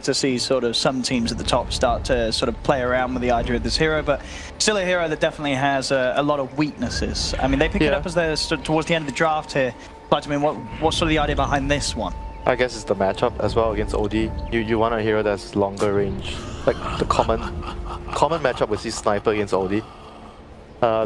to see sort of some teams at the top start to sort of play around with the idea of this hero, but still a hero that definitely has a lot of weaknesses. I mean, they pick it up as they're towards the end of the draft here. FlyToMoon, what's sort of the idea behind this one? I guess it's the matchup as well against OD. You want a hero that's longer range, like the common matchup with this sniper against OD.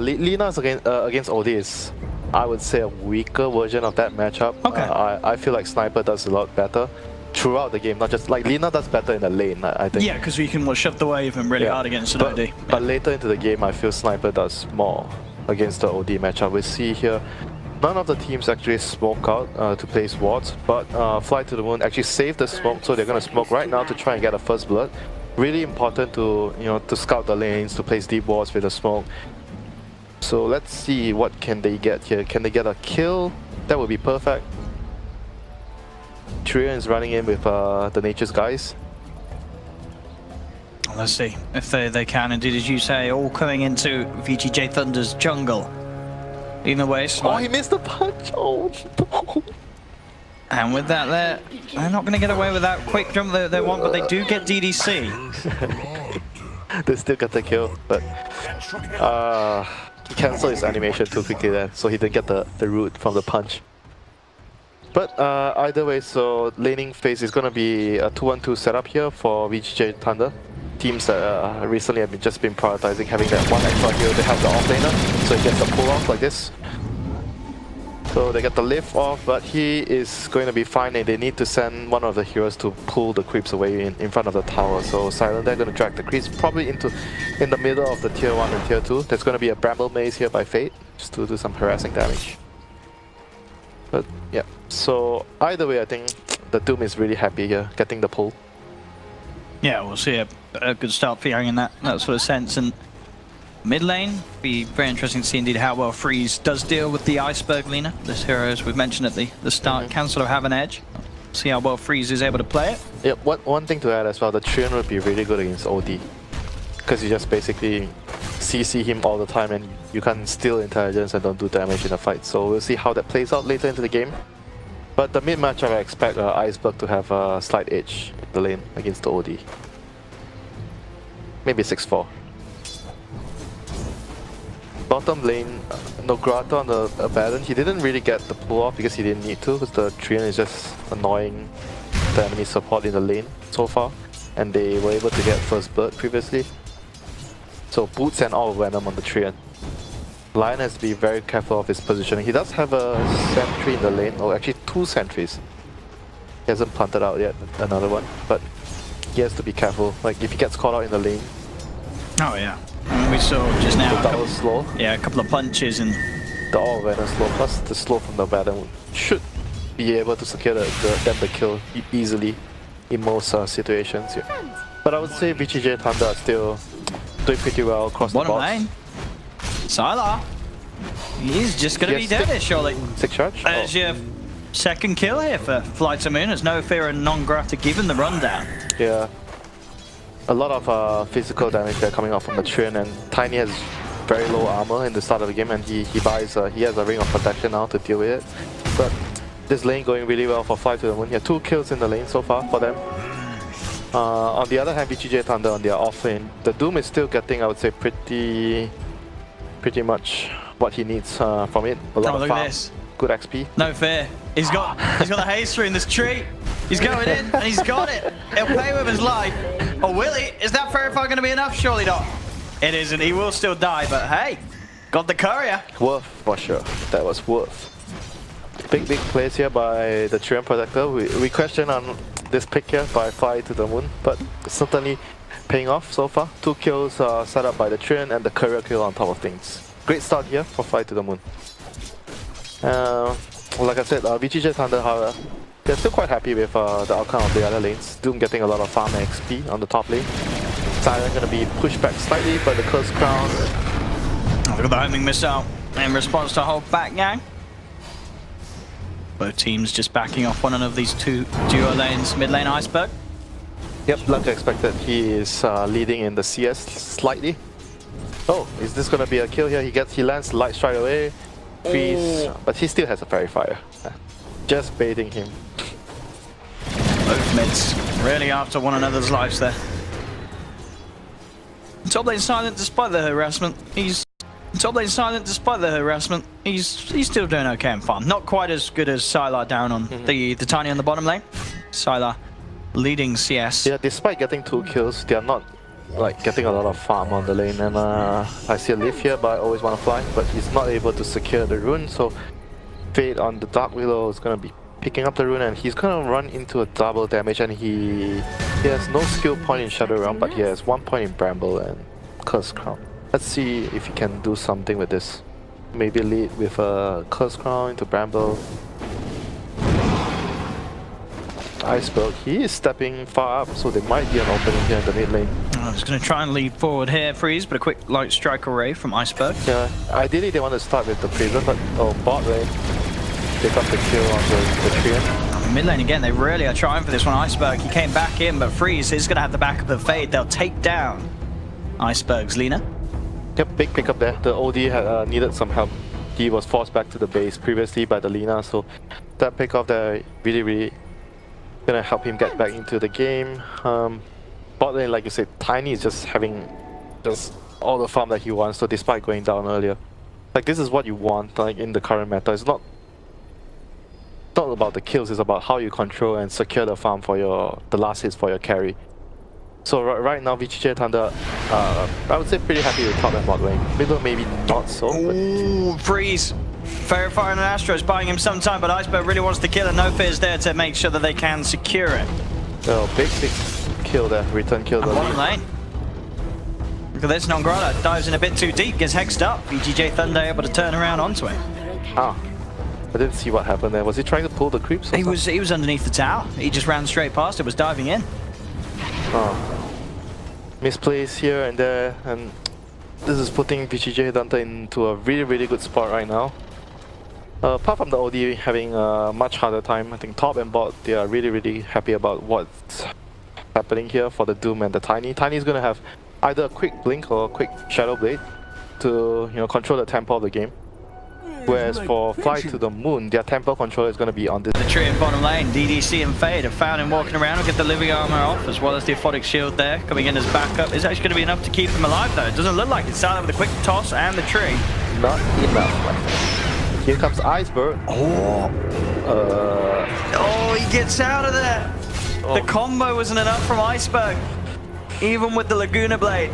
Lina against OD is, I would say, a weaker version of that matchup. Okay. I feel like sniper does a lot better throughout the game, not just like Lina does better in the lane, I think. Yeah, because we can shove the wave and really hard against an OD. But later into the game, I feel sniper does more against the OD matchup. We see here, none of the teams actually smoke out to place wards, but FlyToMoon actually saved the smoke, so they're going to smoke right now to try and get a first blood. Really important to to scout the lanes, to place deep wards with the smoke. So let's see what can they get here. Can they get a kill? That would be perfect. Trion is running in with the Nature's guys. Let's see if they can indeed, as you say, all coming into VG.Thunder's jungle. Either way, oh, he missed the punch! Oh no! And with that, they're not going to get away with that quick jump they want, but they do get DDC. They still got the kill, but he cancelled his animation too quickly there, so he didn't get the root from the punch. But either way, so laning phase is going to be a 2-1-2 setup here for VG.Thunder. Teams that recently have just been prioritizing having that one extra hero to help the offlaner, so he gets the pull off like this. So they get the lift off, but he is going to be fine, and they need to send one of the heroes to pull the creeps away in front of the tower. So Silent, they're going to drag the creeps probably in the middle of the tier 1 and tier 2. There's going to be a Bramble Maze here by Fate, just to do some harassing damage. But yeah, so either way, I think the Doom is really happy here, getting the pull. Yeah, we'll see a good start for Yang in that sort of sense. And mid lane, be very interesting to see indeed how well Freeze does deal with the Iceberg Lina. This hero, as we've mentioned at the start, can sort of have an edge. See how well Freeze is able to play it. Yeah, one thing to add as well, the Trion would be really good against OD. Because you just basically CC him all the time and you can steal intelligence and don't do damage in a fight. So we'll see how that plays out later into the game. But the mid matchup, I expect Iceberg to have a slight edge in the lane against the OD. Maybe 6-4. Bottom lane, Nograta on the Abaddon, he didn't really get the pull off because he didn't need to, because the Trion is just annoying the enemy support in the lane so far. And they were able to get first blood previously. So boots and all venom on the Trion. Lion has to be very careful of his positioning. He does have a sentry in the lane, or actually 2 sentries. He hasn't planted out yet, another one, but he has to be careful. Like if he gets caught out in the lane. Oh yeah, I mean, we saw just now. The double slow. Yeah, a couple of punches and the all venom slow plus the slow from the Battlemoon should be able to secure the kill easily in most situations. Yeah. But I would say VG.Thunder are still doing pretty well across the box. lane. Sylar, he's just going to be dead here, surely. 6 charge? There's your second kill here for FlyToMoon. There's no fear and non-grata given the rundown. Yeah. A lot of physical damage there coming out from the Trion, and Tiny has very low armor in the start of the game, and he has a ring of protection now to deal with it. But this lane going really well for FlyToMoon. Yeah, 2 kills in the lane so far for them. On the other hand, VG.Thunder on their off lane, the Doom is still getting, I would say, pretty much what he needs from it. A lot of farm, good XP. No fear. He's got the haste through in this tree. He's going in and he's got it. He'll pay with his life. Or will he? Is that Fairy Fire going to be enough? Surely not. It isn't. He will still die, but hey, got the courier. Worth for sure. That was worth. Big plays here by the Trion Protector. We question on this pick here by FlyToMoon, but certainly paying off so far. 2 kills set up by the Trion and the courier kill on top of things. Great start here for FlyToMoon. Like I said, VG.Thunder, however, they're still quite happy with the outcome of the other lanes. Doom getting a lot of farm and XP on the top lane. Siren going to be pushed back slightly by the Cursed Crown. Look at the homing missile in response to hold back Yang. Both teams just backing off one of these 2 duo lanes, mid lane Iceberg. Yep, like I expected, he is leading in the CS slightly. Oh, is this going to be a kill here? He lands light straight away, freeze, but he still has a Fairy Fire. Just baiting him. Both mids really after one another's lives there. Top lane silent despite the harassment. He's top lane silent despite the harassment. He's still doing okay in farm. Not quite as good as StarLadder down on the Tiny on the bottom lane. StarLadder leading CS. Yeah, despite getting 2 kills, they are not like getting a lot of farm on the lane. And I see a Leaf here, but I always want to fly. But he's not able to secure the rune, so Fade on the Dark Willow is gonna be picking up the rune, and he's gonna run into a double damage, and he has no skill point in Shadow Realm, but he has 1 point in Bramble and Curse Crown. Let's see if he can do something with this. Maybe lead with a Curse Crown into Bramble. Iceberg, he is stepping far up, so there might be an opening here in the mid lane. I'm just going to try and lead forward here, Freeze, but a quick light strike array from Iceberg. Yeah, ideally they want to start with the Prison, but bot lane, they got the kill on the Treant. Mid lane again, they really are trying for this one. Iceberg, he came back in, but Freeze is going to have the backup of Fade. They'll take down Iceberg's Lina. Yep, big pickup there. The OD had needed some help. He was forced back to the base previously by the Lina, so that pickup there really gonna help him get back into the game. Bot lane, like you said, Tiny is just having all the farm that he wants, so despite going down earlier. Like, this is what you want, like, in the current meta. It's not about the kills, it's about how you control and secure the farm for the last hits for your carry. So right now, VG.J.Thunder, I would say pretty happy with top and bot lane. Middle maybe not so. Ooh, Freeze! Fair Fire and Astro's buying him some time, but Iceberg really wants to kill, and No Fear's there to make sure that they can secure it. Oh, big kill there, return kill. The bottom lane. Look at this, Nongrata dives in a bit too deep, gets hexed up. VG.J.Thunder able to turn around onto him. Ah, I didn't see what happened there. Was he trying to pull the creeps? He was underneath the tower. He just ran straight past it, was diving in. Oh. Misplays here and there, and this is putting VG.J.Thunder into a really good spot right now. Apart from the OD having a much harder time, I think top and bot, they are really happy about what's happening here for the Doom and the Tiny. Tiny's gonna have either a quick blink or a quick Shadow Blade to control the tempo of the game. Whereas for FlyToMoon, their tempo control is going to be on this. The tree in bottom lane, DDC and Fade have found him walking around. We'll get the living armor off, as well as the Aphotic Shield there, coming in as backup. It's actually going to be enough to keep him alive, though. It doesn't look like it. Started with a quick toss and the tree. Not enough. Here comes Iceberg. Oh, he gets out of there. Oh. The combo wasn't enough from Iceberg, even with the Laguna Blade.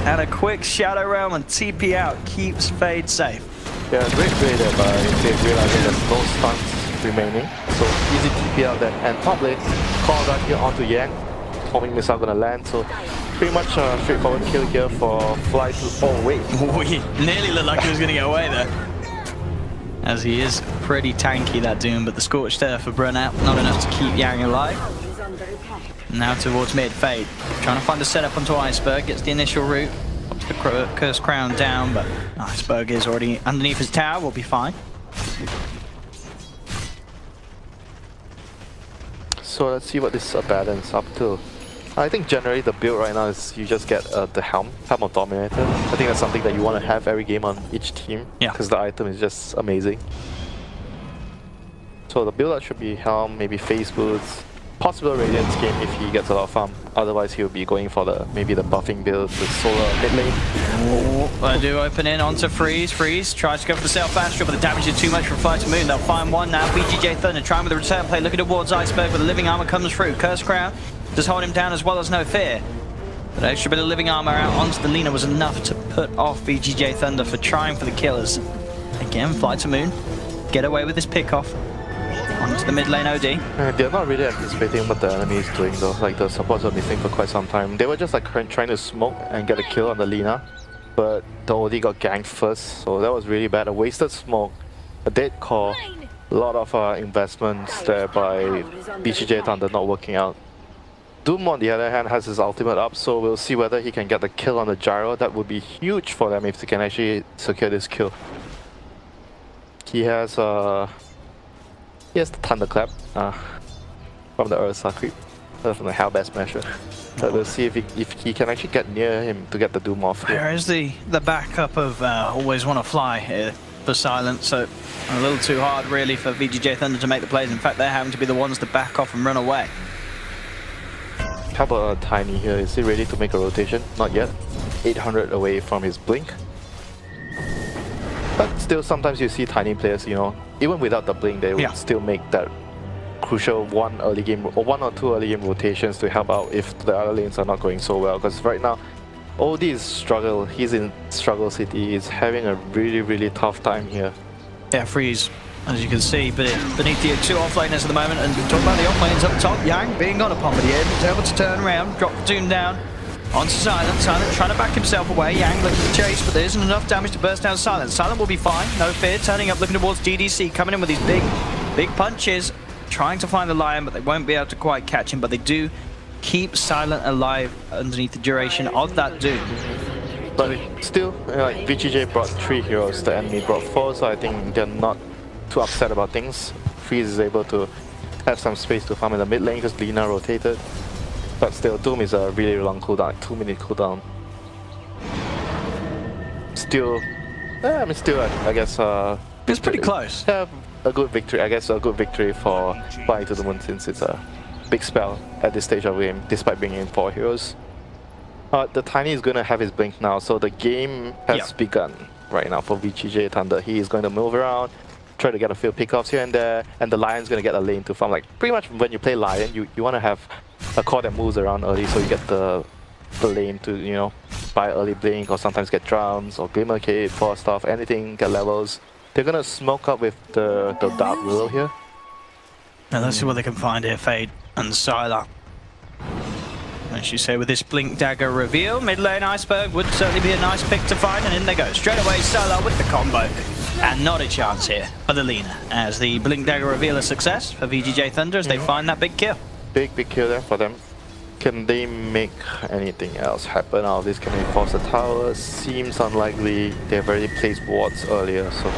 And a quick Shadow Realm and TP out keeps Fade safe. Yeah, great play there by Fade, realizing there's no stuns remaining. So easy TP out there. And top lane, call right here onto Yang. Homing missile gonna land, so pretty much a straightforward kill here for FlyToMoon. Oh wait. Oh, he nearly looked like he was gonna get away there. As he is pretty tanky, that Doom, but the Scorched Earth for Burnout, not enough to keep Yang alive. Now towards mid, Fade. Trying to find a setup onto Iceberg, gets the initial route. Pops the Curse Crown down, but Iceberg is already underneath his tower, will be fine. So let's see what this balance up to. I think generally the build right now is you just get the Helm of Dominator. I think that's something that you want to have every game on each team, because the item is just amazing. So the build up should be Helm, maybe Face Boots, possible Radiance game if he gets a lot of farm. Otherwise he'll be going for maybe the buffing build with Solar mid lane. I do open in onto Freeze. Freeze tries to go for the self-astral, but the damage is too much from FlyToMoon. They'll find one now. VG.J.Thunder trying with the return play, looking towards Iceberg, but the living armor comes through. Curse Crown does hold him down as well as No Fear. But extra bit of living armor out onto the Lina was enough to put off VG.J.Thunder for trying for the killers. Again, FlyToMoon get away with this pick-off. Onto the mid lane OD. They're not really anticipating what the enemy is doing though. Like, the supports are missing for quite some time. They were just like trying to smoke and get a kill on the Lina, but the OD got ganked first, so that was really bad. A wasted smoke, a dead call, a lot of investments there by VG.J.Thunder not working out. Doom on the other hand has his ultimate up, so we'll see whether he can get the kill on the gyro. That would be huge for them if they can actually secure this kill. He has the Thunderclap from the Ursa creep, from the Hellbat Smasher. So we'll see if he can actually get near him to get the Doom off. There is the backup of always want to fly here for Silence, so a little too hard really for VG.J.Thunder to make the plays. In fact, they're having to be the ones to back off and run away. How about Tiny here? Is he ready to make a rotation? Not yet. 800 away from his blink. But still, sometimes you see Tiny players, you know, even without the blink, they would still make that crucial one or two early game rotations to help out if the other lanes are not going so well. Because right now, OD is struggle. He's in struggle city. He's having a really tough time here. Yeah, Freeze, as you can see, but beneath the two offlaners at the moment, and talk about the offlanes up top. Yang being gone upon, but he is able to turn around, drop the Doom down onto Silent. Silent trying to back himself away. Yang looking to chase, but there isn't enough damage to burst down Silent. Silent will be fine, no fear. Turning up, looking towards DDC, coming in with these big punches, trying to find the Lion, but they won't be able to quite catch him. But they do keep Silent alive underneath the duration of that Doom. But still, like VGJ brought 3 heroes, the enemy brought 4, so I think they're not too upset about things. Freeze is able to have some space to farm in the mid lane because Lina rotated. But still, Doom is a really long cooldown, 2-minute cooldown. Still, I guess it's pretty close. Yeah, a good victory. I guess a good victory for FlyToMoon since it's a big spell at this stage of the game, despite bringing in 4 heroes. The Tiny is going to have his blink now, so the game has begun right now for VGJ.Thunder. He is going to move around, try to get a few pickoffs here and there, and the Lion's going to get a lane to farm. Like, pretty much when you play Lion, you want to have a core that moves around early, so you get the lane to, you know, buy early blink, or sometimes get drums, or Glimmer Cape, for stuff, anything, get levels. They're going to smoke up with the Dark Willow here. Now let's see what they can find here, Fade and Sylar. As you say, with this Blink Dagger reveal, mid lane Iceberg would certainly be a nice pick to find, and in they go. Straight away, Sylar with the combo. And not a chance here for the Lina, as the Blink Dagger reveal a success for VGJ.Thunder as they find that big kill. Big kill there for them. Can they make anything else happen out of this? Can they force the tower? Seems unlikely. They've already placed wards earlier, so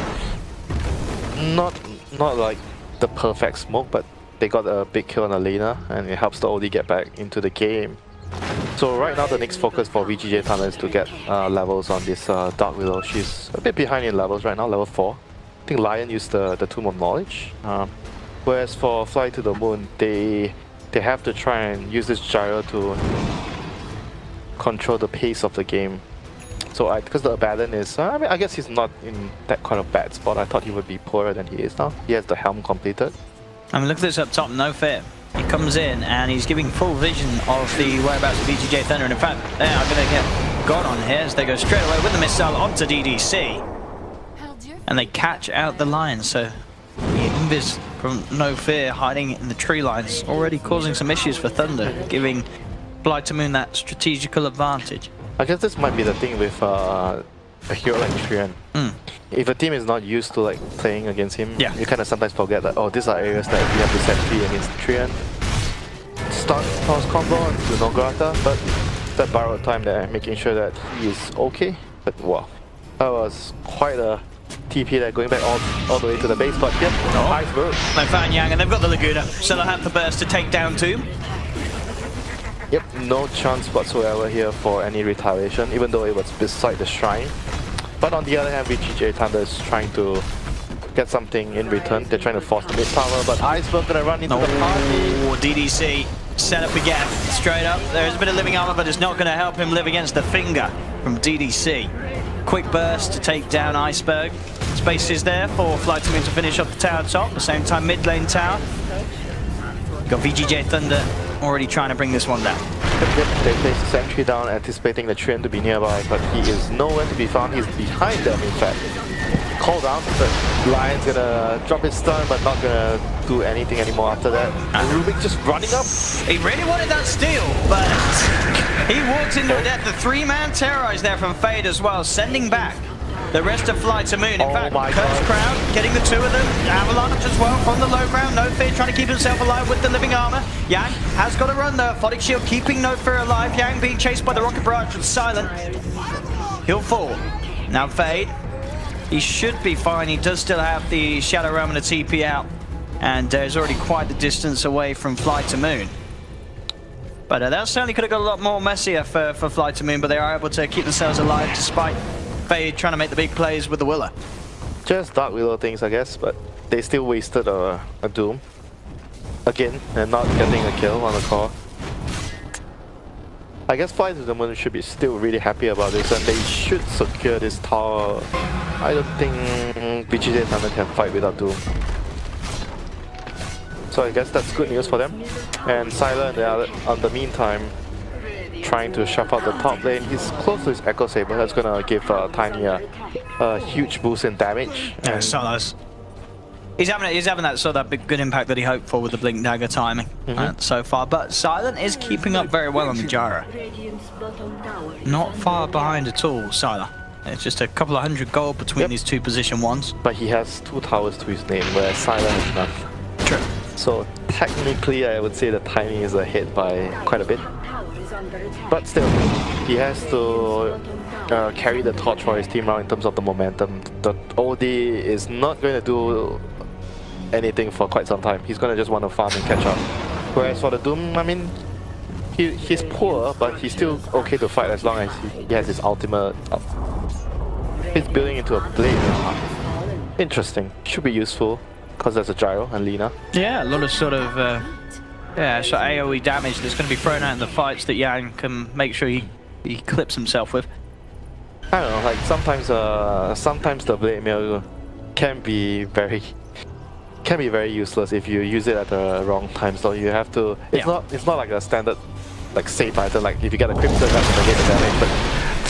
not like the perfect smoke, but they got a big kill on the Lina, and it helps the OD get back into the game. So right now the next focus for VGJ.Thunder is to get levels on this Dark Willow. She's a bit behind in levels right now, level 4. I think Lion used the Tomb of Knowledge. Whereas for FlyToMoon, they have to try and use this gyro to control the pace of the game. So because the Abaddon is, I mean, I guess he's not in that kind of bad spot. I thought he would be poorer than he is now. He has the helm completed. I mean, look at this up top, no fear. He comes in and he's giving full vision of the whereabouts of VGJ.Thunder, and in fact, they are going to get got on here as they go straight away with the missile onto DDC. And they catch out the Lion, so the Invis from No Fear hiding in the tree lines, already causing some issues for Thunder, giving FlyToMoon that strategical advantage. I guess this might be the thing with a hero like Trian. If a team is not used to like playing against him, you kind of sometimes forget that, oh, these are areas that we have to set free against Trian. Stun toss combo to Nograta, but that borrowed time there, making sure that he is okay. But wow, that was quite a TP there, going back all the way to the base, but yep, Iceberg. They found Yang, and they've got the Laguna, so they'll have the burst to take down Tomb. Yep, no chance whatsoever here for any retaliation, even though it was beside the shrine. But on the other hand, VGJ.Thunder is trying to get something in return. They're trying to force the mid tower, but Iceberg gonna run into the party. DDC set up again, straight up. There's a bit of living armor, but it's not gonna help him live against the finger from DDC. Quick burst to take down Iceberg. Space is there for FlyToMoon to finish up the tower top. At the same time, mid lane tower. Got VGJ.Thunder already trying to bring this one down. Yep, they place the sentry down, anticipating the Trian to be nearby, but he is nowhere to be found. He's behind them, in fact. Call down, but Lion's gonna drop his stun, but not gonna do anything anymore after that. And Rubik just running up. He really wanted that steal, but he walked into a death. The 3-man terrorize there from Fade as well, sending back the rest of FlyToMoon. In fact, Curse Crowd getting the 2 of them. Avalanche as well from the low ground. No Fear trying to keep himself alive with the living armor. Yang has got a run though. Photic Shield keeping No Fear alive. Yang being chased by the Rocket Barrage with Silent. He'll fall. Now Fade, he should be fine. He does still have the Shadow Realm and a TP out. And is already quite the distance away from FlyToMoon. But that certainly could have got a lot more messier for FlyToMoon, but they are able to keep themselves alive despite Fade trying to make the big plays with the Willa. Just Dark Willow things, I guess, but they still wasted a Doom. Again, and not getting a kill on the core. I guess FlyToMoon should be still really happy about this, and they should secure this tower. I don't think VG.J.Thunder can fight without Doom. So I guess that's good news for them. And Sylar on the meantime, trying to shove out the top lane. He's close to his Echo Saber. That's gonna give Tiny a huge boost in damage. Yeah, so nice. He's having that sort of big, good impact that he hoped for with the Blink Dagger timing so far. But Silent is keeping up very well on the gyro. Not far behind at all, Sylar. It's just a couple of 100 gold between these two position ones. But he has 2 towers to his name, whereas Sylar has none. True. So technically, I would say that Tiny is ahead by quite a bit. But still, he has to carry the torch for his team around in terms of the momentum. The OD is not going to do anything for quite some time. He's going to just want to farm and catch up. Whereas for the Doom, I mean, he's poor, but he's still okay to fight as long as he has his ultimate up. He's building into a blade. Interesting. Should be useful, because there's a gyro and Lina. Yeah, a lot of sort of so AoE damage that's going to be thrown out in the fights that Yang can make sure he clips himself with. I don't know, like sometimes the blade mail can be very useless if you use it at the wrong time. So you have to. It's not like a standard like safe item. Like if you get a crimson, that's gonna get the damage. But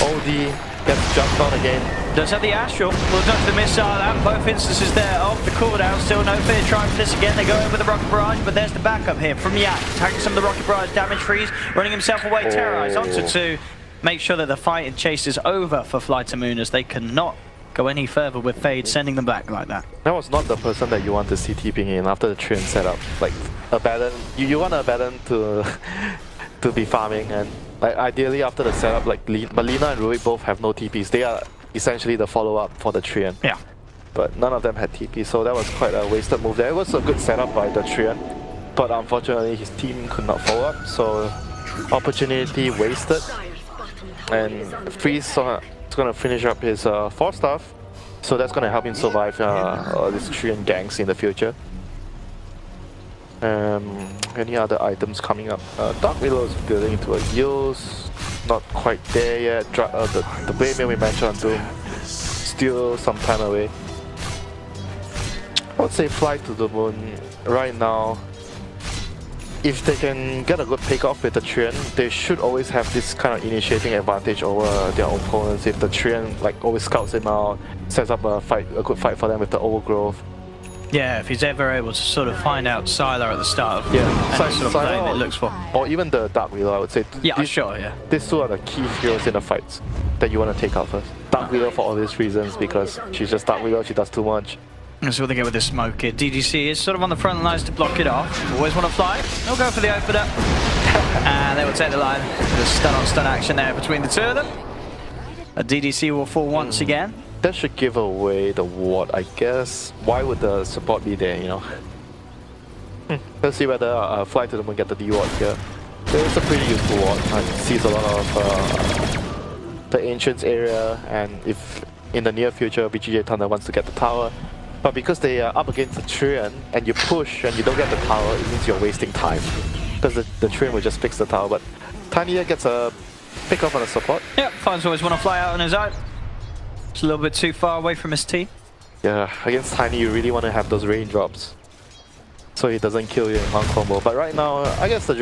OD gets jumped on again. Does have the Astral. Will dodge the missile and both instances there off the cooldown. Still no fear trying for this again. They go over the Rocket Barrage, but there's the backup here from Yang. Taking some of the Rocket Barrage damage freeze, running himself away. Terrorize onto 2. Make sure that the fight and chase is over for FlyToMoon, as they cannot go any further with Fade sending them back like that. That was not the person that you want to see TPing in after the Trian setup. Like Abaddon, you want Abaddon to to be farming, and like ideally after the setup, like but Lina and Ruik both have no TPs. They are essentially the follow-up for the Trian. Yeah. But none of them had TP, so that was quite a wasted move there. It was a good setup by the Trian, but unfortunately his team could not follow up, so opportunity wasted. And Freeze is going to finish up his 4-staff, so that's going to help him survive these Trian ganks in the future. Any other items coming up? Dark Willow is building into a use, not quite there yet. The Blade Mail we mentioned on Doom, still some time away. I would say FlyToMoon right now. If they can get a good takeoff with the Trian, they should always have this kind of initiating advantage over their opponents. If the Trian like always scouts him out, sets up a good fight for them with the overgrowth. Yeah, if he's ever able to sort of find out Sylar at the start of any sort of play that it looks for. Or even the Dark Willow, I would say. Yeah, sure, yeah. These 2 are the key heroes in the fights that you want to take out first. Dark Willow for obvious reasons, because she's just Dark Willow, she does too much. That's what they get with this smoke here. DGC is sort of on the front lines to block it off. Always want to fly. They'll go for the opener. And they will take the line. The stun-on-stun action there between the 2 of them. A DDC will fall once again. That should give away the ward, I guess. Why would the support be there, you know? Let's see whether FlyToMoon get the D ward here. It's a pretty useful ward. It sees a lot of the Ancients area, and if in the near future VG.Thunder wants to get the tower. But because they are up against the Trian, and you push and you don't get the tower, it means you're wasting time. Because the Trian will just fix the tower, but Tiny gets a pick off on the support. Yep, Finds always want to fly out on his own. It's a little bit too far away from his team. Yeah, against Tiny you really want to have those raindrops, so he doesn't kill you in one combo. But right now, I guess the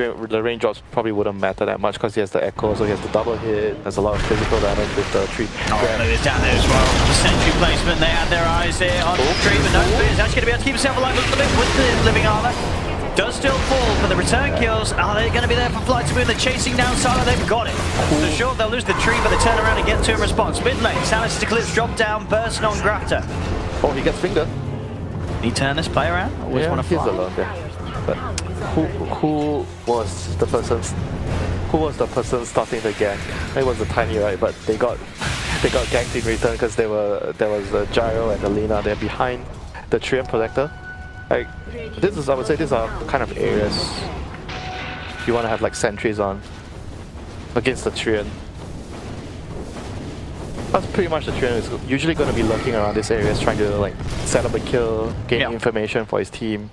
raindrops probably wouldn't matter that much because he has the echo, so he has the double hit. There's a lot of physical damage with the tree. Oh, it's down there as well. The sentry placement, they had their eyes there on the tree, but no, he's actually going to be able to keep himself alive a little bit with the living armor. Does still fall for the return kills. Are they going to be there for FlyToMoon? They're chasing down Sylar. They've got it. So sure, they'll lose the tree, but they turn around and get to a response. Mid lane, Samus Eclipse drop down, bursting on Grata. Oh, he gets fingered. Can he turn this play around? Always want to fly. He's alone there. But who was the person starting the gang? It was the Tiny, right? But they got ganked in return because there was a Gyro and a Lina there behind the Trian Protector. Like I would say these are the kind of areas you want to have like sentries on against the Trian. That's pretty much the Trian is usually going to be lurking around these areas, trying to like set up a kill, gain information for his team.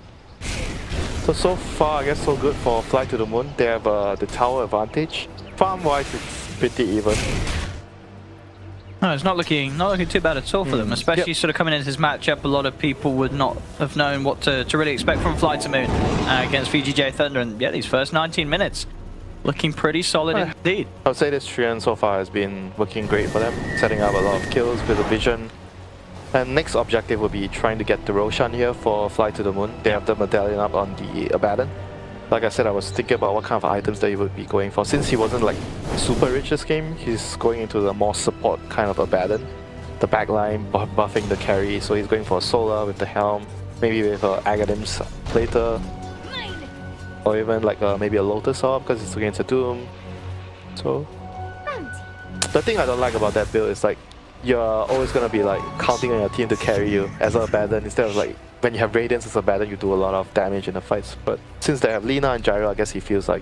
So far, I guess so good for FlyToMoon. They have the tower advantage. Farm-wise, it's pretty even. No, it's not looking too bad at all for them, especially sort of coming into this matchup. A lot of people would not have known what to really expect from FlyToMoon against VG.J.Thunder, and yeah, these first 19 minutes looking pretty solid indeed. I would say this Trian so far has been working great for them, setting up a lot of kills with the vision. And next objective will be trying to get the Roshan here for FlyToMoon. They have the medallion up on the Abaddon. Like I said, I was thinking about what kind of items that he would be going for. Since he wasn't like super rich this game, he's going into the more support kind of Abaddon. The backline, buffing the carry, so he's going for a Solar with the helm, maybe with Agadim's later, or even like maybe a Lotus Orb because it's against a Doom. So, the thing I don't like about that build is like, you're always going to be like counting on your team to carry you as an Abaddon instead of like when you have Radiance as a Abaddon, you do a lot of damage in the fights. But since they have Lina and Gyro, I guess he feels like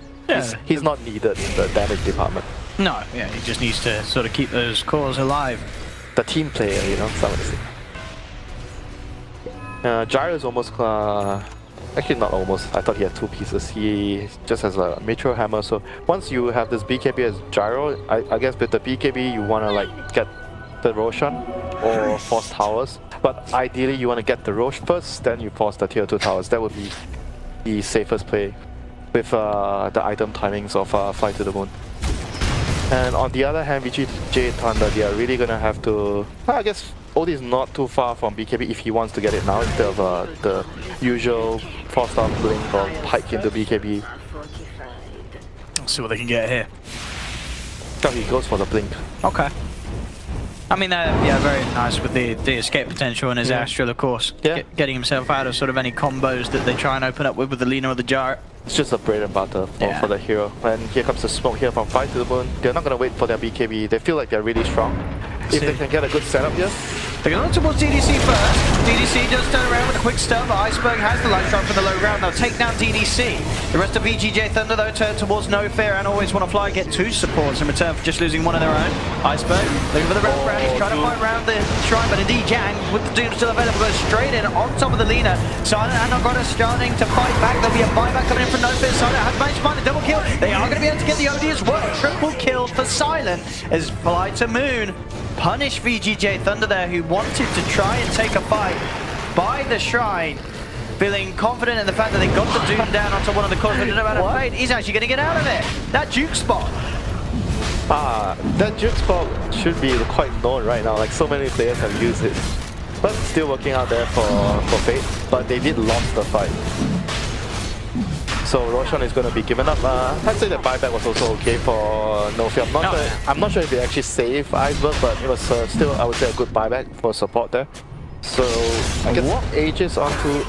he's not needed in the damage department. No, yeah, he just needs to sort of keep those cores alive. The team player, you know, some of the Gyro is almost, actually not almost, I thought he had two pieces. He just has a Mithril Hammer, so once you have this BKB as Gyro, I guess with the BKB you want to like get the Roshan or force towers. But ideally you want to get the Rosh first, then you force the tier 2 towers. That would be the safest play with the item timings of FlyToMoon. And on the other hand, VG.J.Thunder, they are really gonna have to, I guess OD is not too far from BKB if he wants to get it now instead of the usual force down blink or pike into BKB. Let's see what they can get here. So he goes for the blink. Okay. I mean, yeah, very nice with the escape potential and his Astral, of course. Yeah. Getting himself out of sort of any combos that they try and open up with the Lina or the Gyro. It's just a bread and butter for the hero. And here comes the smoke here from FlyToMoon. They're not going to wait for their BKB. They feel like they're really strong. If they can get a good setup here. They're going to look towards DDC first. DDC does turn around with a quick stun, but Iceberg has the light strike from the low ground. They'll take down DDC. The rest of VG.J.Thunder, though, turn towards No Fear and Always Wanna Fly, get two supports in return for just losing one of their own. Iceberg looking for the round round. He's trying to fight around the shrine, but indeed Yang, with the Doom still available, goes straight in on top of the Lina. Silent and Nogona starting to fight back. There'll be a buyback coming in from No Fear. Silent has managed to find a double kill. They are going to be able to get the OD as well. Triple kill for Silent as FlyToMoon punish VG.J.Thunder there, who wanted to try and take a fight by the shrine, feeling confident in the fact that they got the Doom down onto one of the cores, but no matter what, he's actually going to get out of it. That juke spot. That juke spot should be quite known right now, like so many players have used it. But still working out there for Fate, but they did lose the fight. So Roshan is going to be given up. I'd say the buyback was also okay for No Fear. I'm not sure if they actually saved Iceberg, but it was still, I would say, a good buyback for support there. So I guess Aegis onto...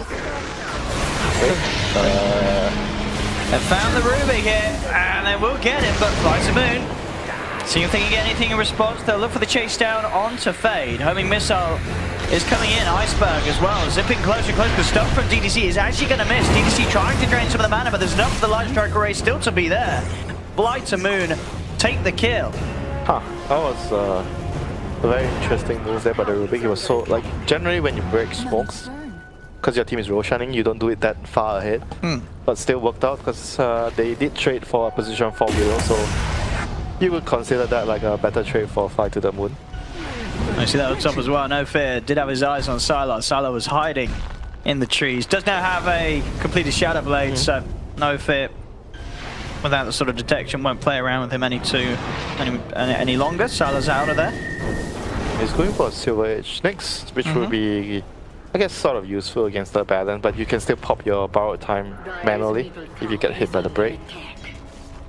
They found the Ruby here, and they will get it, but FlyToMoon, see if they can get anything in response. They'll look for the chase down onto Fade. Homing missile is coming in, Iceberg as well, zipping closer and closer. The stuff from DDC is actually going to miss. DDC trying to drain some of the mana, but there's enough for the Light Strike Array still to be there. FlyToMoon take the kill. That was a very interesting move there by the Rubik. It was so, like, generally when you break smokes, because your team is Roshaning, you don't do it that far ahead. But still worked out because they did trade for a position for Willow, so you would consider that like a better trade for FlyToMoon. I see that on top as well. No Fear did have his eyes on Sylar. Sylar was hiding in the trees. Does now have a completed Shadow Blade, so No Fear, without the sort of detection, won't play around with him any longer. Sylar's out of there. He's going for a Silver Edge next, which will be, I guess, sort of useful against the Abaddon, but you can still pop your borrowed time manually if you get hit by the break.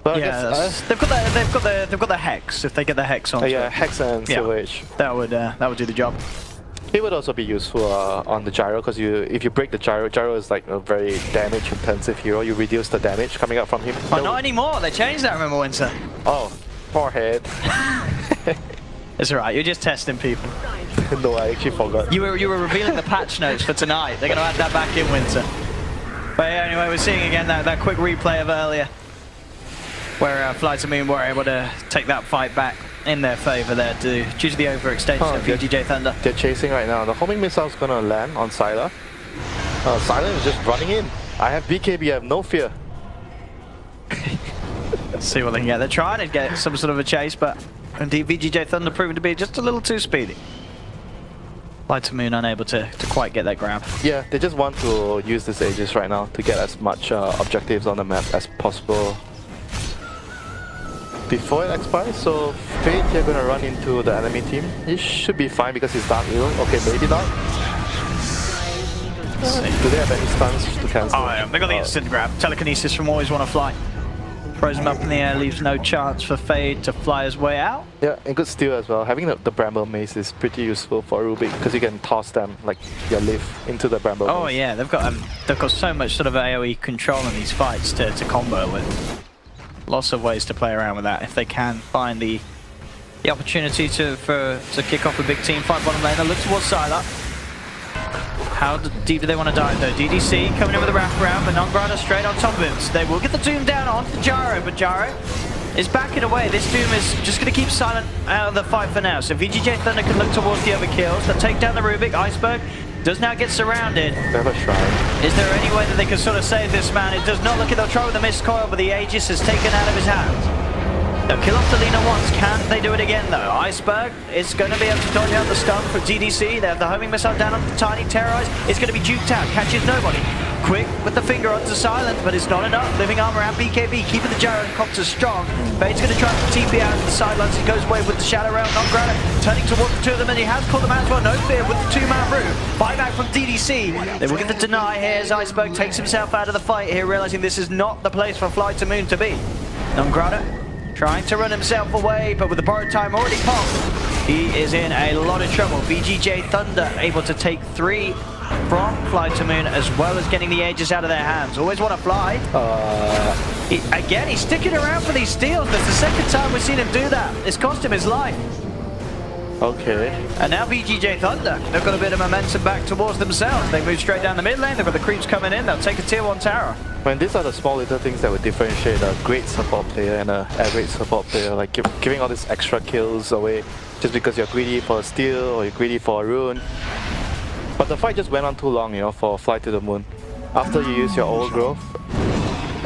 But yeah, they've got the Hex. If they get the Hex on, yeah, Hex and Silver Edge. That would do the job. It would also be useful on the Gyro, because if you break the Gyro, Gyro is like a very damage intensive hero. You reduce the damage coming up from him. Oh, not anymore. They changed that. Remember, Winter? Oh, forehead. It's alright. You're just testing people. No, I actually forgot. You were revealing the patch notes for tonight. They're going to add that back in, Winter. But yeah, anyway, we're seeing again that quick replay of earlier, where FlyToMoon were able to take that fight back in their favor there due to the overextension of VG.J.Thunder. They're chasing right now. The homing missile is going to land on Sylar. Silent is just running in. I have BKB, I have no fear. Let's see what they can get. They're trying to get some sort of a chase, but indeed VG.Thunder proving to be just a little too speedy. FlyToMoon unable to quite get that grab. Yeah, they just want to use this Aegis right now to get as much objectives on the map as possible before it expires. So Fate here gonna run into the enemy team. He should be fine because he's Dark Eagle. Okay, maybe not. Do they have any stuns to cancel? Oh yeah, they got the instant grab. Telekinesis from Always Wanna Fly. Throws him up in the air, leaves no chance for Fade to fly his way out. Yeah, and good steal as well. Having the Bramble Mace is pretty useful for Rubik because you can toss them like your leaf into the Bramble Mace. Oh yeah, they've got so much sort of AoE control in these fights to combo with. Lots of ways to play around with that if they can find the opportunity to kick off a big team fight bottom lane. They look towards StarLadder. How deep do they want to dive though? DDC coming in with a wraparound, but Nongrada straight on top of him. So they will get the Doom down onto the Gyro, but Gyro is backing away. This Doom is just going to keep silent out of the fight for now. So VGJ.Thunder can look towards the other kills. They'll take down the Rubik. Iceberg does now get surrounded. They have a shrine. Is there any way that they can sort of save this man? It does not look like they'll try with the missed coil, but the Aegis is taken out of his hands. They'll kill off the Lina once. Can they do it again though? Iceberg is going to be able to dodge out the stun from DDC. They have the homing missile down on the Tiny. Terrorize. It's going to be juked out. Catches nobody. Quick with the finger onto silent, but it's not enough. Living armor and BKB keeping the gyrocopter strong. Fade's going to try to TP out to the sidelines. He goes away with the shadow round. Nongrada turning towards the two of them, and he has called them out as well. No fear with the two-man route. Buyback from DDC. They will get the deny here as Iceberg takes himself out of the fight here, realizing this is not the place for FlyToMoon to be. Nongrada trying to run himself away, but with the borrowed time already popped, he is in a lot of trouble. VGJ.Thunder able to take 3 from FlyToMoon, as well as getting the Aegis out of their hands. Always want to fly. Again, he's sticking around for these steals. That's the second time we've seen him do that. It's cost him his life. Okay. And now VGJ.Thunder, they've got a bit of momentum back towards themselves. They move straight down the mid lane. They've got the creeps coming in. They'll take a tier 1 tower. When these are the small little things that would differentiate a great support player and an average support player, like giving all these extra kills away just because you're greedy for a steal or you're greedy for a rune. But the fight just went on too long, you know, for FlyToMoon. After you use your overgrowth,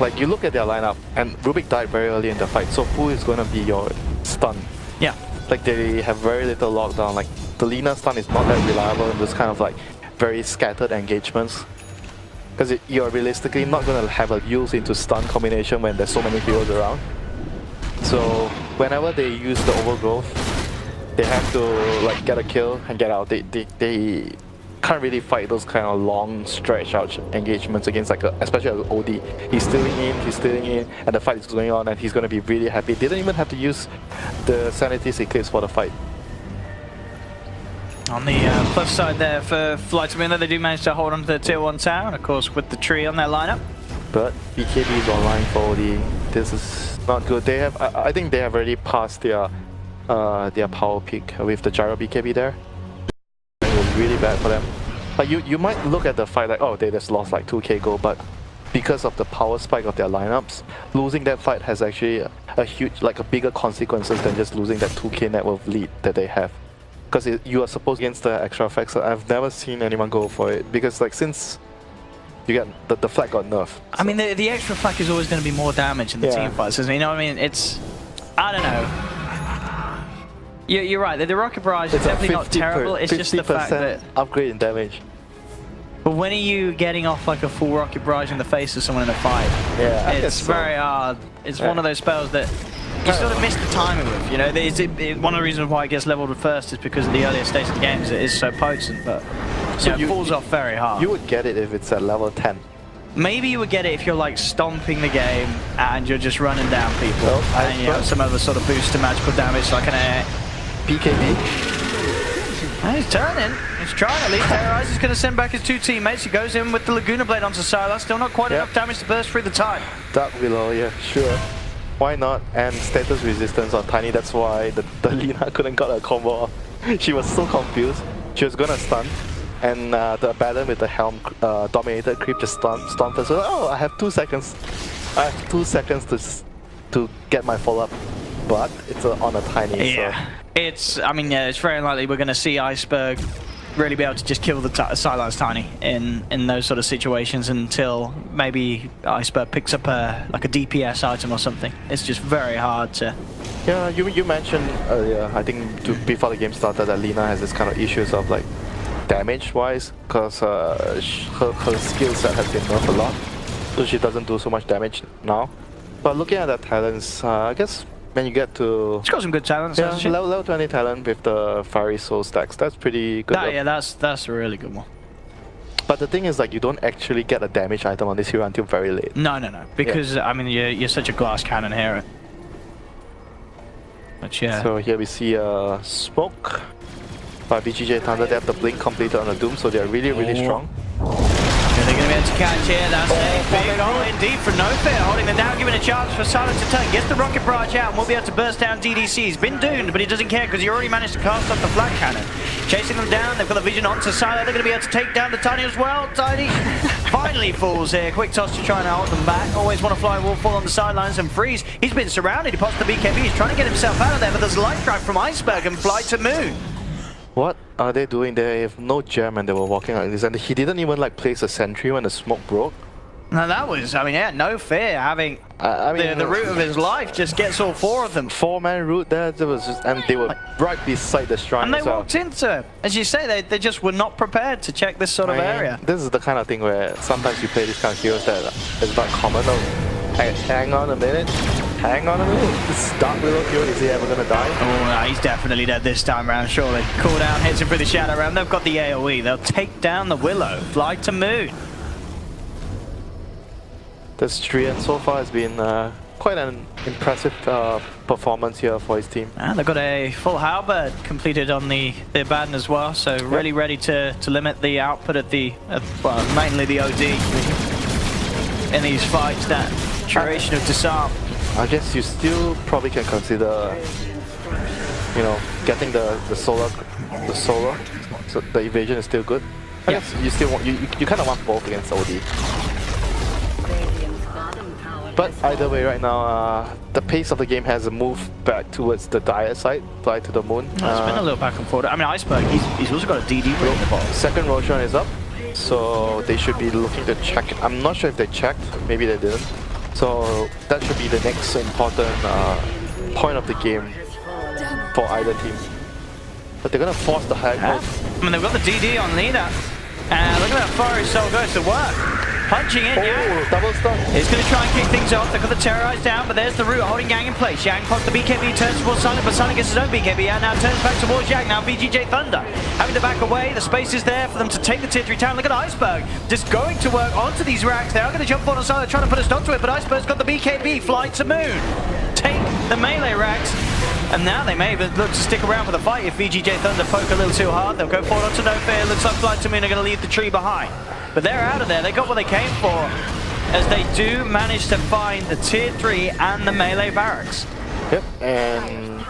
like you look at their lineup, and Rubik died very early in the fight, so who is going to be your stun? Yeah. Like they have very little lockdown, like the Lina stun is not that reliable in this kind of like very scattered engagements. Because you're realistically not going to have a use into stun combination when there's so many heroes around. So whenever they use the overgrowth, they have to like get a kill and get out. They can't really fight those kind of long stretch out engagements against like especially an OD. He's stealing in, and the fight is going on, and he's going to be really happy. Didn't even have to use the Sanity's Eclipse for the fight. On the plus side there for FlyToMoon, they do manage to hold on to the tier 1 tower, and of course with the tree on their lineup. But BKB is online for OD. This is not good. They have, I think they have already passed their power peak with the gyro BKB there. It was really bad for them. Like you might look at the fight like, oh, they just lost like 2k gold, but because of the power spike of their lineups, losing that fight has actually a huge, like a bigger consequences than just losing that 2k net worth lead that they have. Because you are supposed against the extra effects. I've never seen anyone go for it because like since you get the flag got nerfed. So. I mean the extra flag is always going to be more damage in the team fights, isn't it? You know what I mean? It's, I don't know. You're right. The rocket barrage is definitely not terrible. It's just the fact that upgrade in damage. But when are you getting off like a full rocket barrage in the face of someone in a fight? Yeah, it's very hard. It's one of those spells that you sort of miss the timing with, you know. One of the reasons why it gets leveled first is because of the earlier stage of the games. It is so potent, but so it falls off very hard. You would get it if it's at level 10. Maybe you would get it if you're like stomping the game and you're just running down people, and you have some other sort of boost to magical damage like an BKB. And he's turning. He's trying at least. Terrorize is going to send back his 2 teammates. He goes in with the Laguna Blade onto StarLadder. Still not quite enough damage to burst through the time. Dark Willow, yeah, sure. Why not? And status resistance on Tiny, that's why the Lina couldn't get a combo off. She was so confused. She was gonna stun, and the Abaddon with the Helm dominated creep just stunned her. So, oh, I have 2 seconds. I have 2 seconds to get my follow-up. But it's on a Tiny, yeah. So. I mean, it's very unlikely we're going to see Iceberg really be able to just kill the sidelines tiny in those sort of situations until maybe Iceberg picks up like a DPS item or something. It's just very hard to... Yeah, you mentioned earlier, I think before the game started, that Lina has this kind of issues of like damage-wise, because her skill set has been nerfed a lot, so she doesn't do so much damage now. But looking at her talents, I guess when you get to... She's got some good talents, yeah, hasn't she? level 20 talent with the Fiery Soul stacks, that's pretty good. Yeah, that's a really good one. But the thing is, like, you don't actually get a damage item on this hero until very late. No, because, I mean, you're such a glass cannon hero. But yeah. So here we see smoke by VG.J.Thunder. They have the blink completed on the Doom, so they're really, really strong. Are they going to be able to catch here? That's a big goal indeed from No Fear, holding them down, giving a chance for Silent to turn. Gets the rocket barrage out and will be able to burst down DDC. He's been doomed, but he doesn't care because he already managed to cast off the flag cannon. Chasing them down, they've got the vision onto Silent. They're going to be able to take down the Tiny as well. Tiny finally falls here. Quick toss to try and hold them back. Always want to fly wall fall on the sidelines and freeze. He's been surrounded. He pops the BKB. He's trying to get himself out of there, but there's a light drive from Iceberg and FlyToMoon. What are they doing? They have no gem and they were walking like this, and he didn't even like place a sentry when the smoke broke. Now that was, I mean, yeah, No Fear having I mean, the root of his life, just gets all four of them. 4-man route there, and they were right beside the shrine. And they walked into it. As you say, they just were not prepared to check this sort of area. This is the kind of thing where sometimes you play these kind of heroes that is not common. Hang on a minute. Hang on a minute. This Dark Willow hero, is he ever gonna die? Oh, no, he's definitely dead this time around, surely. Cooldown hits him through the Shadow Realm. They've got the AoE. They'll take down the Willow. FlyToMoon. This Trian so far has been quite an impressive performance here for his team. And they've got a full halberd completed on the Abaddon as well, so really ready to limit the output at well, mainly the OD in these fights. That duration of disarm. I guess you still probably can consider, you know, getting the solar, so the evasion is still good. I guess you still want, you kind of want both against OD. But either way, right now, the pace of the game has moved back towards the dire side, FlyToMoon. It's been a little back and forth. I mean, Iceberg, he's also got a DD roll in the ball. Second Roshan is up, so they should be looking to check. I'm not sure if they checked, maybe they didn't. So that should be the next important point of the game for either team. But they're gonna force the high post. I mean, they've got the DD on Lina. And look at that Fiery Soul goes to work. Punching in, Yang. Double stun. He's going to try and kick things off. They've got the Terrorize down, but there's the root holding Yang in place. Yang pops the BKB, turns towards Silent, but Silent gets his own BKB and now turns back towards Yang. Now VG.Thunder having to back away. The space is there for them to take the tier 3 town. Look at Iceberg just going to work onto these racks. They are going to jump on Silent, trying to put a stop to it, but Iceberg's got the BKB. FlyToMoon take the melee racks. And now they may even look to stick around for the fight if VG.Thunder poke a little too hard. They'll go forward onto No Fear. Looks like FlyToMoon are going to leave the tree behind. But they're out of there. They got what they came for, as they do manage to find the tier 3 and the melee barracks. Yep, and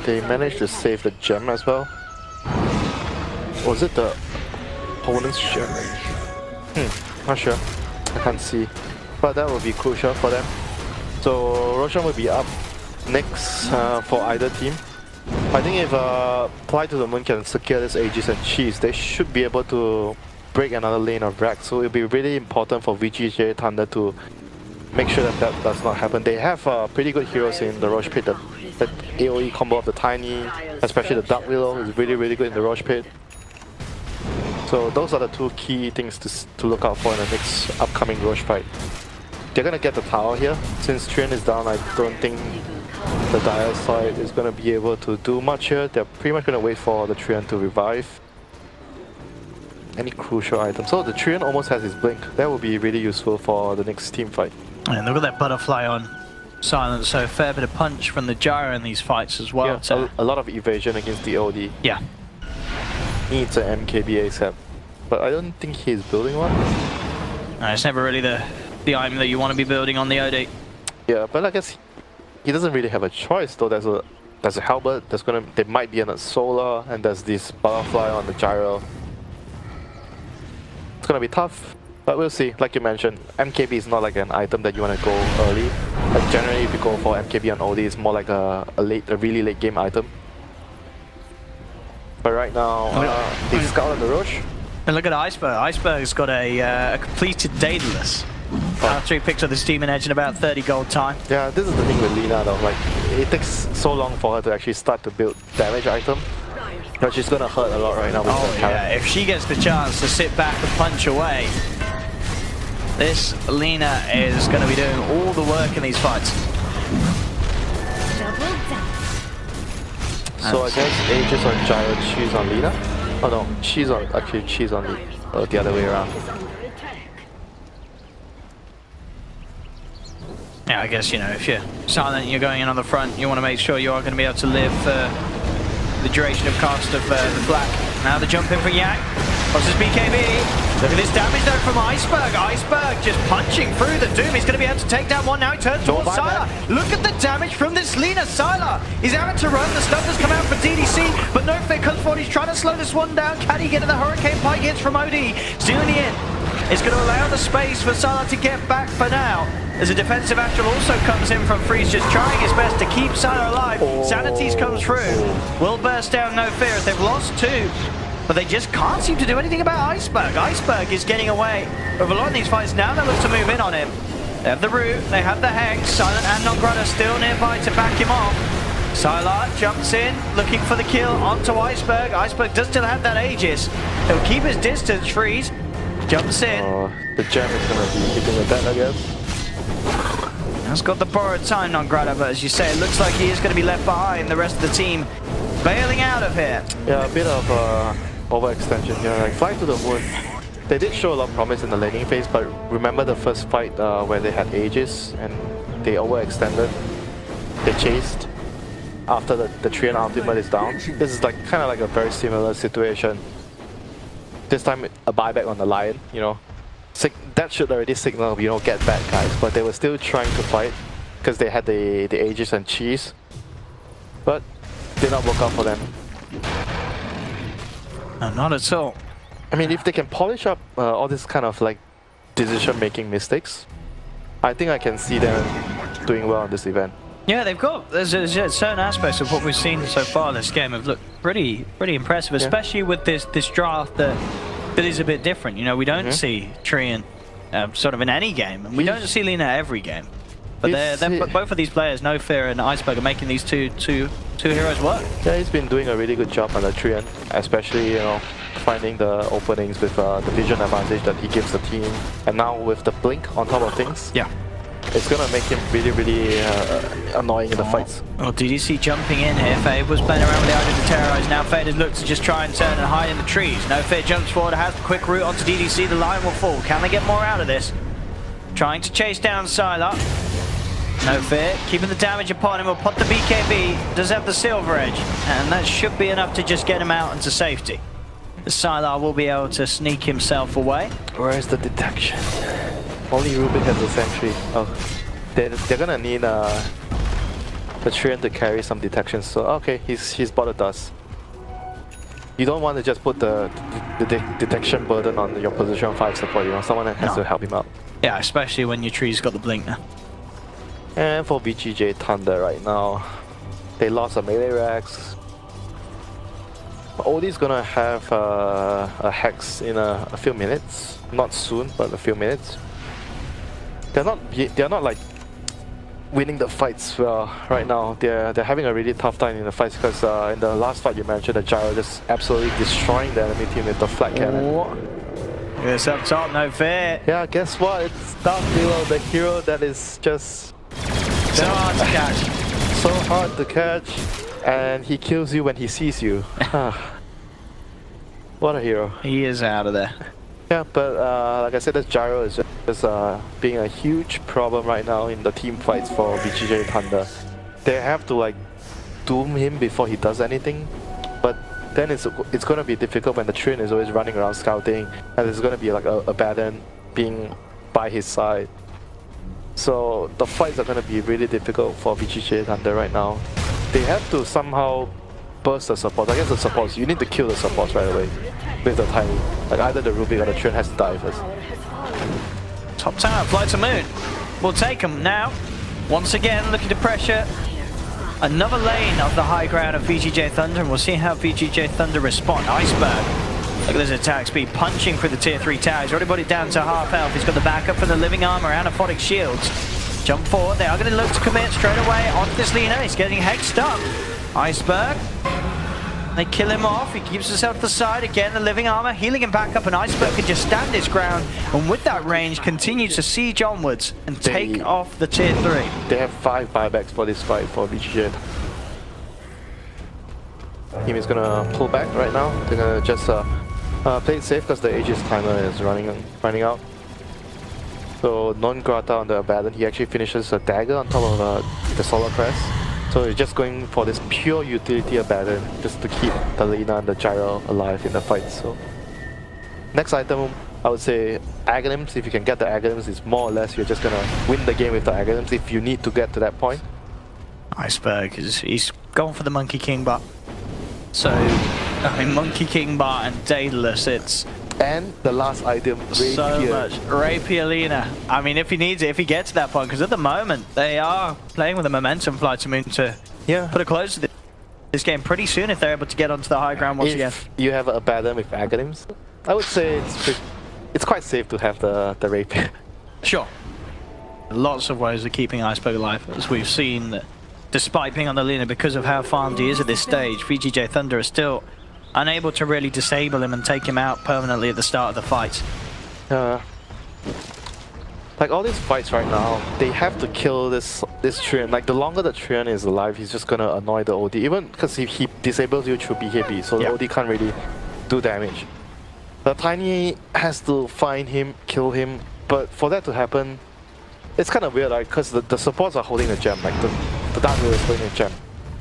they managed to save the gem as well. Was it the opponent's gem? Not sure. I can't see. But that would be crucial for them. So Roshan will be up next for either team. I think if FlyToMoon can secure this Aegis and Cheese, they should be able to break another lane of racks. So it'll be really important for VG.J.Thunder to make sure that that does not happen. They have pretty good heroes in the Roche Pit. The AoE combo of the Tiny, especially the Dark Willow, is really, really good in the Roche Pit. So those are the two key things to look out for in the next upcoming Roche fight. They're gonna get the tower here. Since Trian is down, I don't think the Dire side is gonna be able to do much here. They're pretty much gonna wait for the Trian to revive. Any crucial item. So the Trian almost has his blink. That will be really useful for the next team fight. And look at that butterfly on Silent. So a fair bit of punch from the Gyro in these fights as well. Yeah, so a lot of evasion against the OD. Yeah. Needs an MKB ASAP. But I don't think he's building one. No, it's never really the item that you want to be building on the OD. Yeah, but I guess he doesn't really have a choice though. There's a halberd, there might be a solar, and there's this butterfly on the Gyro. It's gonna be tough, but we'll see. Like you mentioned, MKB is not like an item that you want to go early. Like generally, if you go for MKB on OD, it's more like a really late game item. But right now, they scout on the Roche. And look at Iceberg. Iceberg's got a completed Daedalus. After he picks up the Steaming Edge in about 30 gold time. Yeah, this is the thing with Lina though, like, it takes so long for her to actually start to build damage item. But she's gonna hurt a lot right now with the talent. Yeah, if she gets the chance to sit back and punch away, this Lina is gonna be doing all the work in these fights. So I guess Aegis on Gyro, she's on Lina? Oh no, she's on the other way around. Yeah, I guess, you know, if you're silent and you're going in on the front, you want to make sure you are going to be able to live the duration of cast of the flak. Now the jump in for Yak. Crosses BKB. Look at this damage though from Iceberg. Iceberg just punching through the Doom. He's going to be able to take down one now. He turns towards Sylar. Look at the damage from this Lina. Sylar is having to run. The stun has come out for DDC, but no fear comes forward. He's trying to slow this one down. Can he get to the Hurricane Pike hits from OD? Stealing the in. It's going to allow the space for Sylar to get back for now. As a defensive Astral also comes in from Freeze, just trying his best to keep Sylar alive. Sanities comes through. Will burst down, no fear, as they've lost two. But they just can't seem to do anything about Iceberg. Iceberg is getting away with a lot of these fights. Now they look to move in on him. They have the root, they have the Hex. Silent and Nongrata still nearby to back him off. Sylar jumps in, looking for the kill onto Iceberg. Iceberg does still have that Aegis. He'll keep his distance. Freeze jumps in. The gem is going to be hitting with that, I guess. Has got the borrowed time, Nongrata, but as you say, it looks like he is going to be left behind. The rest of the team bailing out of here. Yeah, a bit of overextension here. Like FlyToMoon, they did show a lot of promise in the laning phase, but remember the first fight where they had Aegis and they overextended. They chased after the Treant ultimate is down. This is like kind of like a very similar situation. This time a buyback on the Lion, you know. That should already signal, you know, get back guys, but they were still trying to fight because they had the Aegis and Cheese, but did not work out for them. No, not at all. I mean, if they can polish up all this kind of like decision-making mistakes, I think I can see them doing well in this event. Yeah, they've got, there's certain aspects of what we've seen so far in this game have looked pretty impressive, especially with this draft that is a bit different. You know, we don't see Treant sort of in any game, and we don't see Lina every game. But both of these players, No Fear and Iceberg, are making these two heroes work. Yeah, he's been doing a really good job on the Treant, especially, you know, finding the openings with the vision advantage that he gives the team, and now with the blink on top of things. Yeah. It's gonna make him really annoying in the fights. Well, DDC jumping in here. Fade was playing around with the idea to terrorize. Now Fade has looked to just try and turn and hide in the trees. No Fear jumps forward, has the quick route onto DDC. The Lion will fall. Can they get more out of this? Trying to chase down Sylar. No Fear, keeping the damage upon him. Will put the BKB. Does have the Silver Edge, and that should be enough to just get him out into safety. The Sylar will be able to sneak himself away. Where is the detection? Only Rubik has a sentry. Oh, they're gonna need the Treant to carry some detection. So okay, he's bought a dust. You don't want to just put the detection burden on your position 5 support. You know, someone has to help him out. Yeah, especially when your tree's got the blink now. And for VG.J.Thunder right now, they lost a melee Rex. OD's gonna have a Hex in a few minutes. Not soon, but a few minutes. They're not like winning the fights well right now. They're having a really tough time in the fights because in the last fight you mentioned, the Gyro just absolutely destroying the enemy team with the flat cannon. Yes, up top, No Fear. Yeah, guess what? It's Dark Below, the hero that is just so hard to catch. So hard to catch, and he kills you when he sees you. What a hero. He is out of there. Yeah, but like I said, this Gyro is just being a huge problem right now in the team fights for VGJ.Thunder. They have to like doom him before he does anything, but then it's going to be difficult when the Treant is always running around scouting, and there's going to be like a Abaddon being by his side. So the fights are going to be really difficult for VGJ.Thunder right now. They have to somehow burst the supports. I guess the supports, you need to kill the supports right away with the timing. Like either the Rubik or the Treant has to die first. Top tower, FlyToMoon will take him now. Once again, looking to pressure another lane of the high ground of VG.Thunder, and we'll see how VG.Thunder respond. Iceberg, look at this attack speed, punching through the tier 3 towers. Already brought it down to half health. He's got the backup from the living armor and aphotic shields. Jump forward, they are going to look to commit straight away onto this Lina. He's getting hexed up. Iceberg, they kill him off. He keeps himself to the side. Again, the living armor, healing him back up, and Iceberg can just stand his ground, and with that range, continue to siege onwards and take off the tier 3. They have 5 buybacks for this fight for VGJ. Team is gonna pull back right now. They're gonna just play it safe because the Aegis timer is running out. So non-grata on the Abaddon, he actually finishes a dagger on top of the Solar Crest. So he's just going for this pure utility Abaddon just to keep the Lina and the Gyro alive in the fight. So next item, I would say Aghanims. If you can get the Aghanims, it's more or less you're just gonna win the game with the Aghanims if you need to get to that point. Iceberg, he's gone for the Monkey King bar. So, I mean, Monkey King bar and Daedalus, it's... And the last item, Rapier. So much. Rapier Lina. I mean, if he needs it, if he gets to that point, because at the moment, they are playing with the momentum FlyToMoon to put a close to this game pretty soon if they're able to get onto the high ground once again. If you have a Abaddon with Aghanims, I would say it's quite safe to have the Rapier. Sure. Lots of ways of keeping Iceberg alive, as we've seen that despite being on the Lina, because of how farmed he is at this stage, VG.Thunder is still unable to really disable him and take him out permanently at the start of the fight. Like all these fights right now, they have to kill this Treant. Like the longer the Treant is alive, he's just gonna annoy the OD. Even because he disables you through BKB, so the OD can't really do damage. The Tiny has to find him, kill him, but for that to happen, it's kind of weird, like, because the supports are holding the gem, like the Dark Wheel is holding the gem,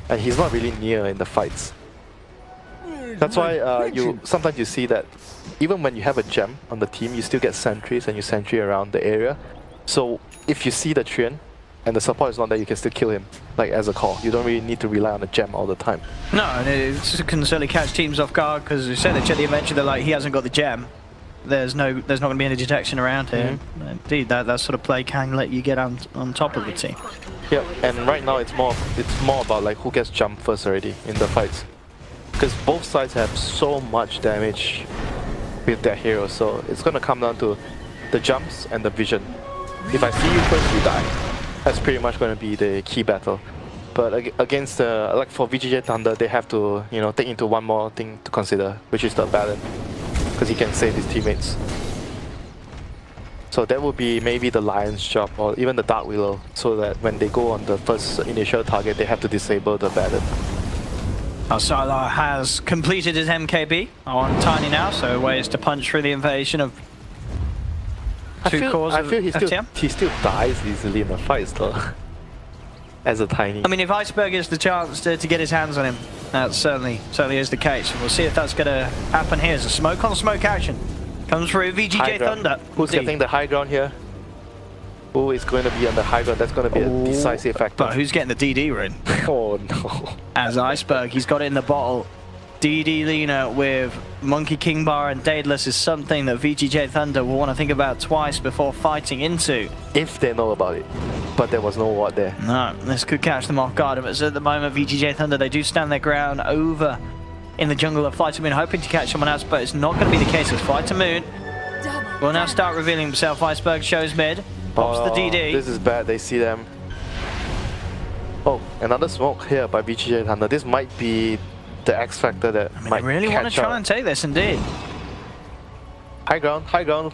and he's not really near in the fights. That's why sometimes you see that even when you have a gem on the team, you still get sentries and you sentry around the area. So if you see the Treant and the support is not there, you can still kill him, like as a call. You don't really need to rely on the gem all the time. No, and it can certainly catch teams off guard, because you said that at the adventure, they're like, he hasn't got the gem. There's not going to be any detection around here. Indeed, that sort of play can let you get on top of the team. Yeah, and right now it's more about like who gets jumped first already in the fights. Because both sides have so much damage with their heroes, so it's going to come down to the jumps and the vision. If I see you first, you die. That's pretty much going to be the key battle. But against like for VGJ.Thunder, they have to take into one more thing to consider, which is the Abaddon, because he can save his teammates. So that would be maybe the Lion's job, or even the Dark Willow, so that when they go on the first initial target, they have to disable the Abaddon. StarLadder has completed his MKB on Tiny now, so ways to punch through the invasion of I feel he still dies easily in the fights though. As a Tiny. I mean, if Iceberg gets the chance to get his hands on him, that certainly is the case. We'll see if that's going to happen here. As a smoke on smoke action comes through VG.Thunder. Who's getting the high ground here? Who is going to be on the high ground? That's going to be a decisive factor. But who's getting the DD rune? Oh no. As Iceberg, he's got it in the bottle. DD Lina with Monkey King bar and Daedalus is something that VG.Thunder will want to think about twice before fighting into. If they know about it. But there was no ward there. No, this could catch them off guard. But at the moment, VG.Thunder, they do stand their ground over in the jungle of FlyToMoon, hoping to catch someone else, but it's not going to be the case, as FlyToMoon will now start revealing himself. Iceberg shows mid, pops the DD. This is bad, they see them. Oh, another smoke here by VG.Thunder. This might be the X factor that might really want to try and take this, indeed. High ground.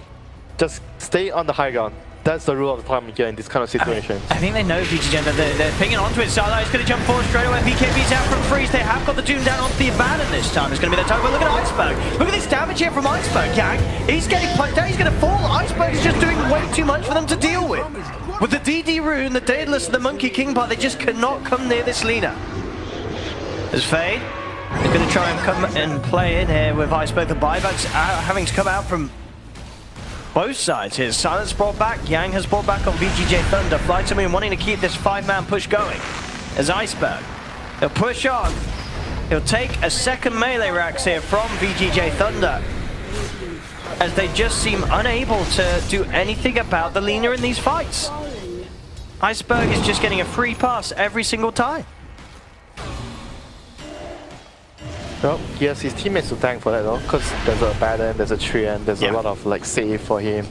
Just stay on the high ground. That's the rule of thumb here in this kind of situations. I think they know VG.J, they're pinging onto it. StarLadder is going to jump forward straight away. BKB's out from freeze. They have got the Doom down onto the Abaddon this time. It's going to be their time. But look at Iceberg. Look at this damage here from Iceberg, Yang. He's getting punched down. He's going to fall. Iceberg is just doing way too much for them to deal with. With the DD rune, the Daedalus, and the Monkey King bar, they just cannot come near this Lina. There's Fade. He's going to try and come and play in here with Iceberg. The buybacks having to come out from both sides here. Silence brought back, Yang has brought back on VG.Thunder. FlyToMoon wanting to keep this 5-man push going. As Iceberg, he'll push on. He'll take a second melee racks here from VG.Thunder, as they just seem unable to do anything about the Lina in these fights. Iceberg is just getting a free pass every single time. Well, he has his teammates to thank for that though, because there's a Baron, there's a Treant, there's a lot of like save for him.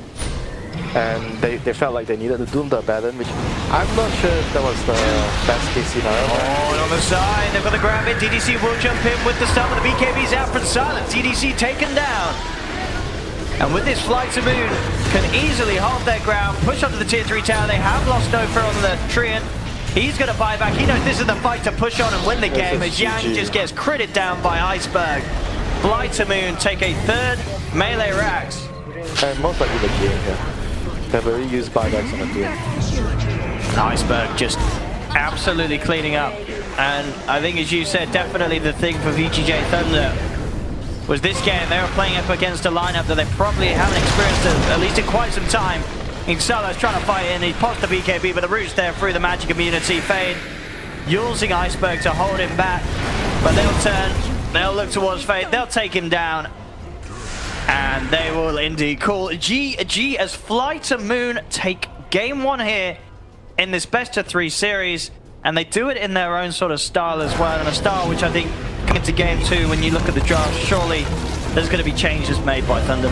And they felt like they needed to doom the Baron, which I'm not sure if that was the best case scenario. Oh, and on the side, they've got the grab it. DDC will jump in with the start, but the BKB's out from silent. DDC taken down. And with this FlyToMoon, can easily hold their ground, push onto the tier 3 tower. They have lost Nova on the Treant. He's going to buy back. He knows this is the fight to push on and win the game as Yang just gets critted down by Iceberg. FlyToMoon take a third melee racks. And most likely the game here. They've already used buybacks on the team. Iceberg just absolutely cleaning up. And I think, as you said, definitely the thing for VG.J.Thunder was this game. They were playing up against a lineup that they probably haven't experienced at least in quite some time. Xala's trying to fight in, he pops the BKB, but the root's there through the magic immunity. Fade using Iceberg to hold him back, but they'll turn, they'll look towards Fade, they'll take him down, and they will indeed call GG as FlyToMoon take game 1 here in this best of 3 series, and they do it in their own sort of style as well, and a style which I think into game 2, when you look at the draft, surely there's going to be changes made by Thunder.